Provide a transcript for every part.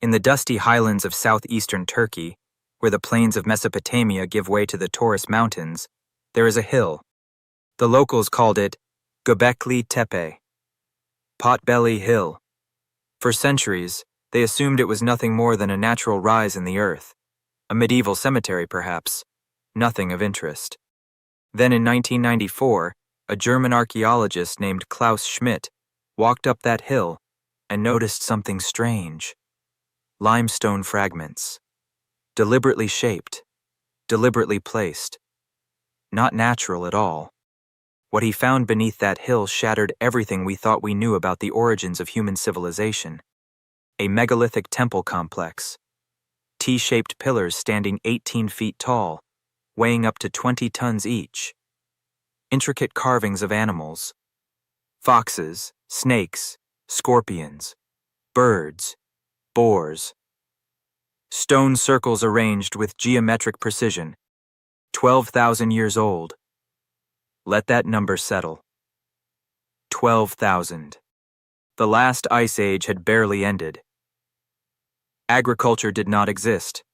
In the dusty highlands of southeastern Turkey, where the plains of Mesopotamia give way to the Taurus Mountains, there is a hill. The locals called it Göbekli Tepe, Potbelly Hill. For centuries, they assumed it was nothing more than a natural rise in the earth, a medieval cemetery perhaps, nothing of interest. Then in 1994, a German archaeologist named Klaus Schmidt walked up that hill and noticed something strange. Limestone fragments, deliberately shaped, deliberately placed. Not natural at all. What he found beneath that hill shattered everything we thought we knew about the origins of human civilization. A megalithic temple complex. T-shaped pillars standing 18 feet tall, weighing up to 20 tons each. Intricate carvings of animals. Foxes, snakes, scorpions, birds, boars. Stone circles arranged with geometric precision. 12,000 years old. Let that number settle. 12,000. The last ice age had barely ended. Agriculture did not exist.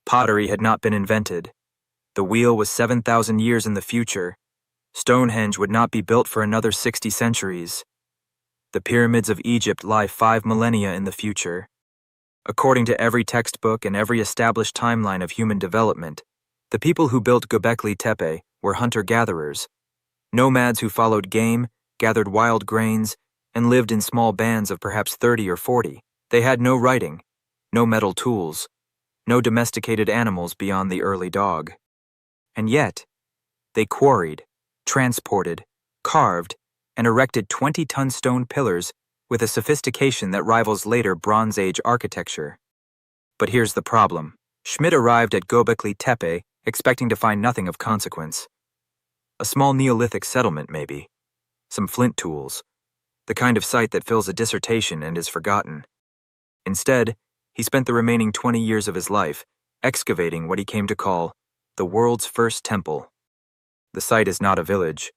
Pottery had not been invented. The wheel was 7,000 years in the future. Stonehenge would not be built for another 60 centuries. The pyramids of Egypt lie 5 millennia in the future. According to every textbook and every established timeline of human development, the people who built Göbekli Tepe were hunter-gatherers, nomads who followed game, gathered wild grains, and lived in small bands of perhaps 30 or 40. They had no writing, no metal tools, no domesticated animals beyond the early dog. And yet, they quarried, transported, carved, and erected 20-ton stone pillars with a sophistication that rivals later Bronze Age architecture. But here's the problem. Schmidt arrived at Göbekli Tepe expecting to find nothing of consequence. A small Neolithic settlement, maybe. Some flint tools. The kind of site that fills a dissertation and is forgotten. Instead, he spent the remaining 20 years of his life excavating what he came to call the world's first temple. The site is not a village.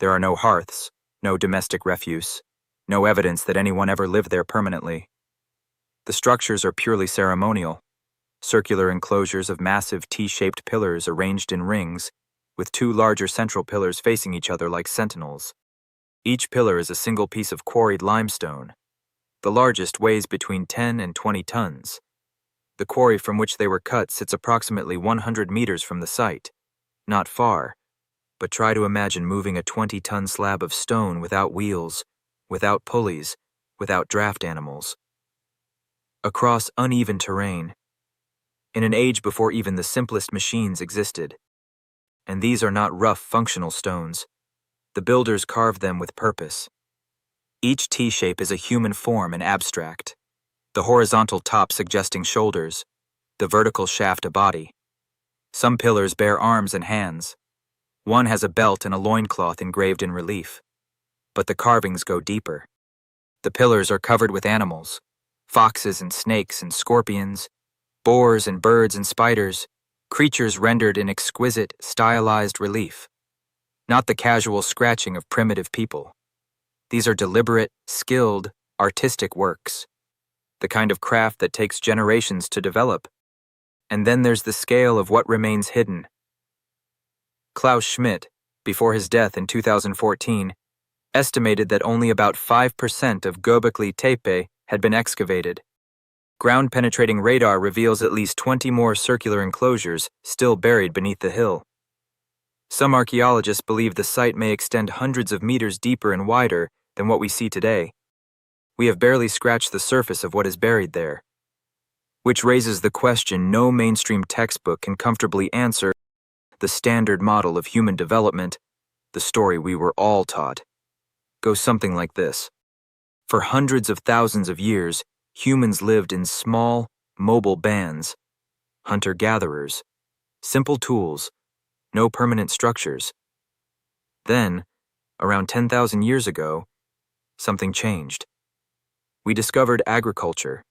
There are no hearths, no domestic refuse, no evidence that anyone ever lived there permanently. The structures are purely ceremonial, circular enclosures of massive T-shaped pillars arranged in rings, with 2 larger central pillars facing each other like sentinels. Each pillar is a single piece of quarried limestone. The largest weighs between 10 and 20 tons. The quarry from which they were cut sits approximately 100 meters from the site. Not far, but try to imagine moving a 20-ton slab of stone without wheels, without pulleys, without draft animals. Across uneven terrain, in an age before even the simplest machines existed. And these are not rough, functional stones. The builders carved them with purpose. Each T-shape is a human form and abstract, the horizontal top suggesting shoulders, the vertical shaft a body. Some pillars bear arms and hands. One has a belt and a loincloth engraved in relief. But the carvings go deeper. The pillars are covered with animals, foxes and snakes and scorpions, boars and birds and spiders, creatures rendered in exquisite, stylized relief. Not the casual scratching of primitive people. These are deliberate, skilled, artistic works. The kind of craft that takes generations to develop. And then there's the scale of what remains hidden. Klaus Schmidt, before his death in 2014, estimated that only about 5% of Göbekli Tepe had been excavated. Ground-penetrating radar reveals at least 20 more circular enclosures still buried beneath the hill. Some archaeologists believe the site may extend hundreds of meters deeper and wider than what we see today. We have barely scratched the surface of what is buried there. Which raises the question no mainstream textbook can comfortably answer: the standard model of human development, the story we were all taught, goes something like this. For hundreds of thousands of years, humans lived in small, mobile bands, hunter-gatherers, simple tools, no permanent structures. Then, around 10,000 years ago, something changed. We discovered agriculture.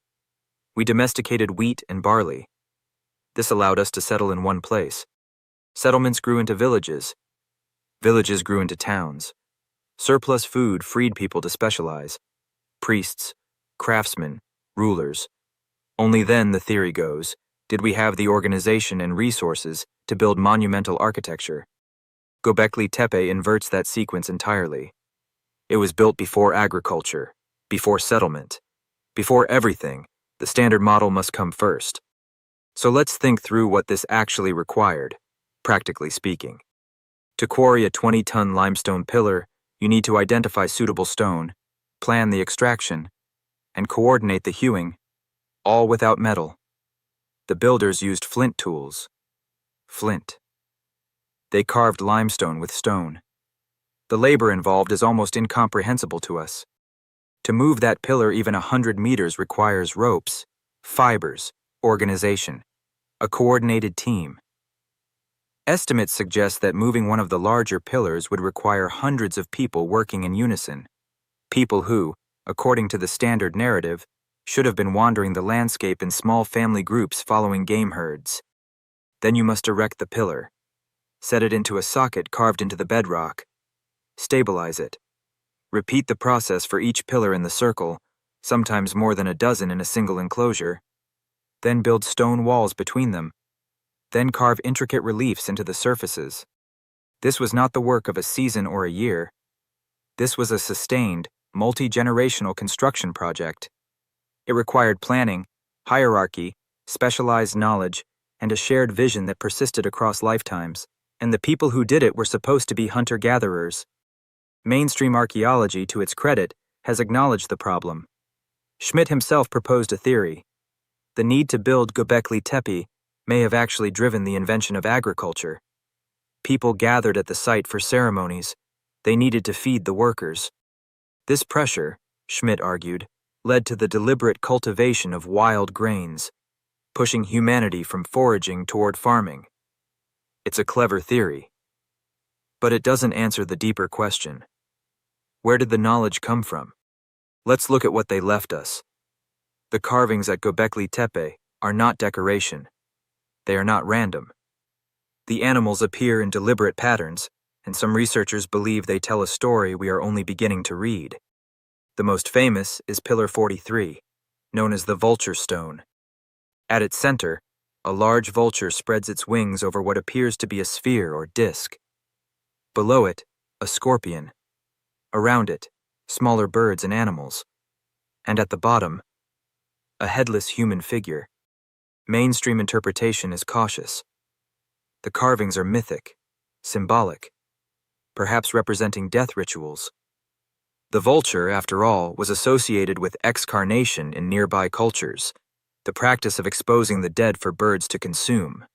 We domesticated wheat and barley. This allowed us to settle in one place. Settlements grew into villages. Villages grew into towns. Surplus food freed people to specialize. Priests, craftsmen, rulers. Only then, the theory goes, did we have the organization and resources to build monumental architecture. Göbekli Tepe inverts that sequence entirely. It was built before agriculture, before settlement, before everything. The standard model must come first. So let's think through what this actually required, practically speaking. To quarry a 20-ton limestone pillar, you need to identify suitable stone, plan the extraction, and coordinate the hewing, all without metal. The builders used flint tools. Flint. They carved limestone with stone. The labor involved is almost incomprehensible to us. To move that pillar even 100 meters requires ropes, fibers, organization, a coordinated team. Estimates suggest that moving one of the larger pillars would require hundreds of people working in unison. People who, according to the standard narrative, should have been wandering the landscape in small family groups following game herds. Then you must erect the pillar, set it into a socket carved into the bedrock, stabilize it. Repeat the process for each pillar in the circle, sometimes more than a dozen in a single enclosure. Then build stone walls between them. Then carve intricate reliefs into the surfaces. This was not the work of a season or a year. This was a sustained, multi-generational construction project. It required planning, hierarchy, specialized knowledge, and a shared vision that persisted across lifetimes, and the people who did it were supposed to be hunter-gatherers. Mainstream archaeology, to its credit, has acknowledged the problem. Schmidt himself proposed a theory. The need to build Göbekli Tepe may have actually driven the invention of agriculture. People gathered at the site for ceremonies. They needed to feed the workers. This pressure, Schmidt argued, led to the deliberate cultivation of wild grains, pushing humanity from foraging toward farming. It's a clever theory. But it doesn't answer the deeper question. Where did the knowledge come from? Let's look at what they left us. The carvings at Göbekli Tepe are not decoration. They are not random. The animals appear in deliberate patterns, and some researchers believe they tell a story we are only beginning to read. The most famous is Pillar 43, known as the Vulture Stone. At its center, a large vulture spreads its wings over what appears to be a sphere or disc. Below it, a scorpion. Around it, smaller birds and animals. And at the bottom, a headless human figure. Mainstream interpretation is cautious. The carvings are mythic, symbolic, perhaps representing death rituals. The vulture, after all, was associated with excarnation in nearby cultures, the practice of exposing the dead for birds to consume.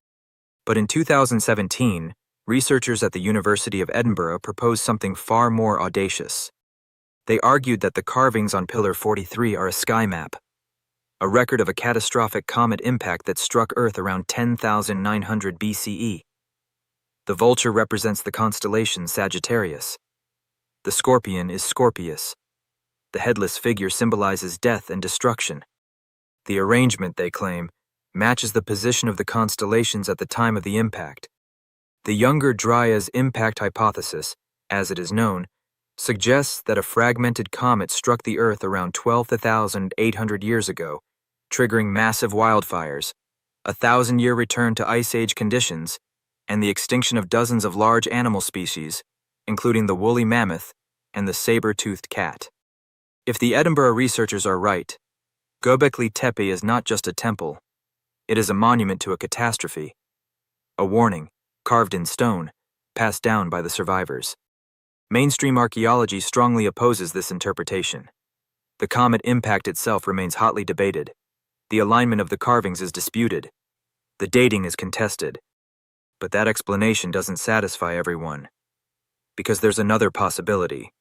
But in 2017, researchers at the University of Edinburgh proposed something far more audacious. They argued that the carvings on Pillar 43 are a sky map, a record of a catastrophic comet impact that struck Earth around 10,900 BCE. The vulture represents the constellation Sagittarius. The scorpion is Scorpius. The headless figure symbolizes death and destruction. The arrangement, they claim, matches the position of the constellations at the time of the impact. The Younger Dryas impact hypothesis, as it is known, suggests that a fragmented comet struck the Earth around 12,800 years ago, triggering massive wildfires, a 1,000-year return to Ice Age conditions, and the extinction of dozens of large animal species, including the woolly mammoth and the saber-toothed cat. If the Edinburgh researchers are right, Göbekli Tepe is not just a temple. It is a monument to a catastrophe, a warning, carved in stone, passed down by the survivors. Mainstream archaeology strongly opposes this interpretation. The comet impact itself remains hotly debated. The alignment of the carvings is disputed. The dating is contested. But that explanation doesn't satisfy everyone. Because there's another possibility.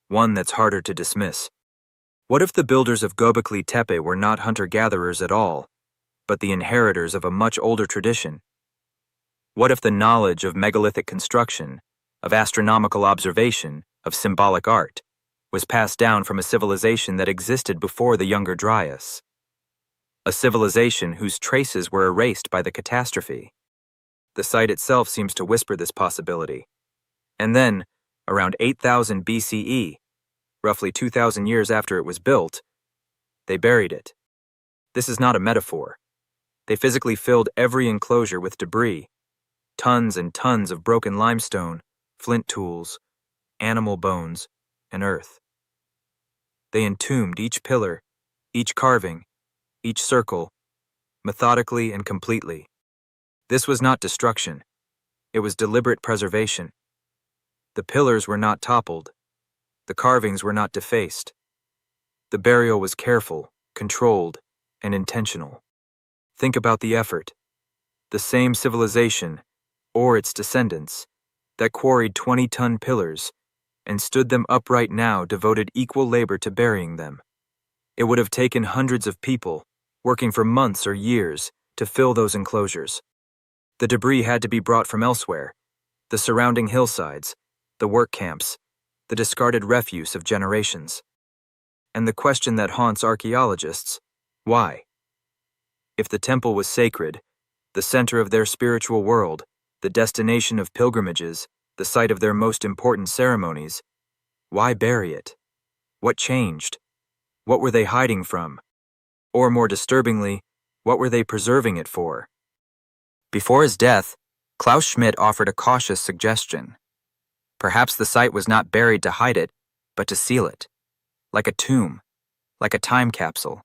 One that's harder to dismiss. What if the builders of Göbekli Tepe were not hunter-gatherers at all, but the inheritors of a much older tradition? What if the knowledge of megalithic construction, of astronomical observation, of symbolic art, was passed down from a civilization that existed before the Younger Dryas? A civilization whose traces were erased by the catastrophe. The site itself seems to whisper this possibility. And then, around 8,000 BCE, roughly 2,000 years after it was built, they buried it. This is not a metaphor. They physically filled every enclosure with debris, tons and tons of broken limestone, flint tools, animal bones, and earth. They entombed each pillar, each carving, each circle, methodically and completely. This was not destruction. It was deliberate preservation. The pillars were not toppled. The carvings were not defaced. The burial was careful, controlled, and intentional. Think about the effort. The same civilization, or its descendants, that quarried 20-ton pillars and stood them upright now devoted equal labor to burying them. It would have taken hundreds of people, working for months or years, to fill those enclosures. The debris had to be brought from elsewhere, the surrounding hillsides, the work camps, the discarded refuse of generations. And the question that haunts archaeologists, why? If the temple was sacred, the center of their spiritual world, the destination of pilgrimages, the site of their most important ceremonies, why bury it? What changed? What were they hiding from? Or more disturbingly, what were they preserving it for? Before his death, Klaus Schmidt offered a cautious suggestion. Perhaps the site was not buried to hide it, but to seal it. Like a tomb, like a time capsule.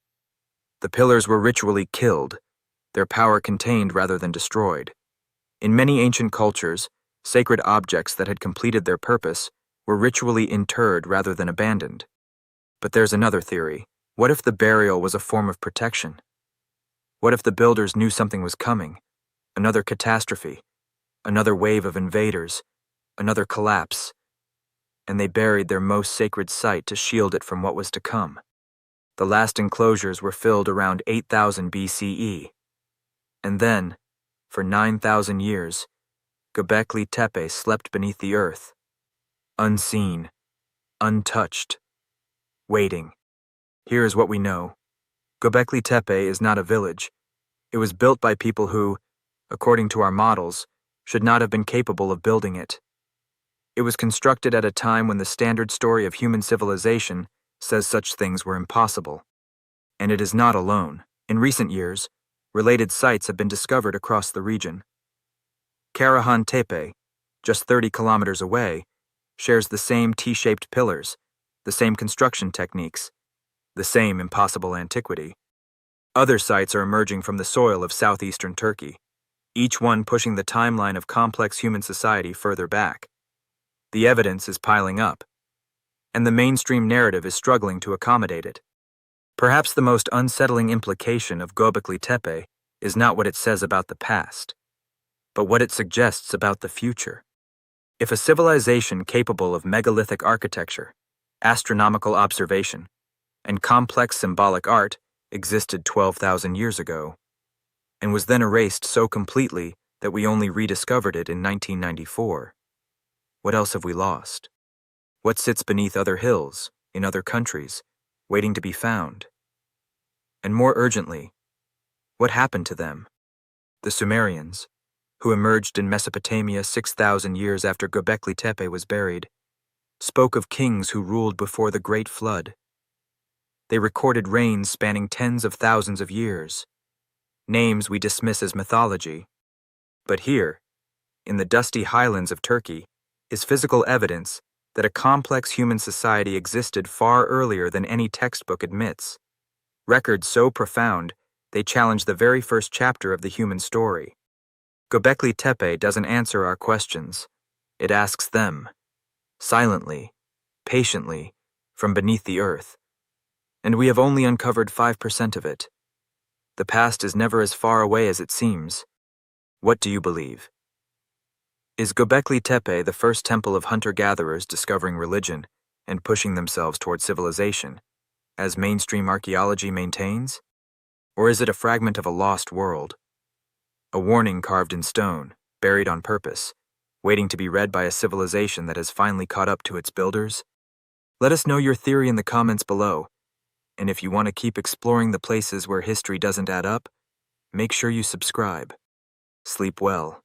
The pillars were ritually killed, their power contained rather than destroyed. In many ancient cultures, sacred objects that had completed their purpose were ritually interred rather than abandoned. But there's another theory. What if the burial was a form of protection? What if the builders knew something was coming? Another catastrophe, another wave of invaders, another collapse, and they buried their most sacred site to shield it from what was to come. The last enclosures were filled around 8000 BCE. And then, for 9,000 years, Göbekli Tepe slept beneath the earth, unseen, untouched, waiting. Here is what we know. Göbekli Tepe is not a village. It was built by people who, according to our models, should not have been capable of building it. It was constructed at a time when the standard story of human civilization says such things were impossible. And it is not alone. In recent years, related sites have been discovered across the region. Karahan Tepe, just 30 kilometers away, shares the same T-shaped pillars, the same construction techniques, the same impossible antiquity. Other sites are emerging from the soil of southeastern Turkey, each one pushing the timeline of complex human society further back. The evidence is piling up, and the mainstream narrative is struggling to accommodate it. Perhaps the most unsettling implication of Göbekli Tepe is not what it says about the past, but what it suggests about the future. If a civilization capable of megalithic architecture, astronomical observation, and complex symbolic art existed 12,000 years ago, and was then erased so completely that we only rediscovered it in 1994, what else have we lost? What sits beneath other hills, in other countries, waiting to be found? And more urgently, what happened to them? The Sumerians, who emerged in Mesopotamia 6,000 years after Göbekli Tepe was buried, spoke of kings who ruled before the Great Flood. They recorded reigns spanning tens of thousands of years, names we dismiss as mythology. But here, in the dusty highlands of Turkey, is physical evidence that a complex human society existed far earlier than any textbook admits. Records so profound, they challenge the very first chapter of the human story. Göbekli Tepe doesn't answer our questions. It asks them, silently, patiently, from beneath the earth. And we have only uncovered 5% of it. The past is never as far away as it seems. What do you believe? Is Göbekli Tepe the first temple of hunter-gatherers discovering religion and pushing themselves toward civilization, as mainstream archaeology maintains? Or is it a fragment of a lost world? A warning carved in stone, buried on purpose, waiting to be read by a civilization that has finally caught up to its builders? Let us know your theory in the comments below. And if you want to keep exploring the places where history doesn't add up, make sure you subscribe. Sleep well.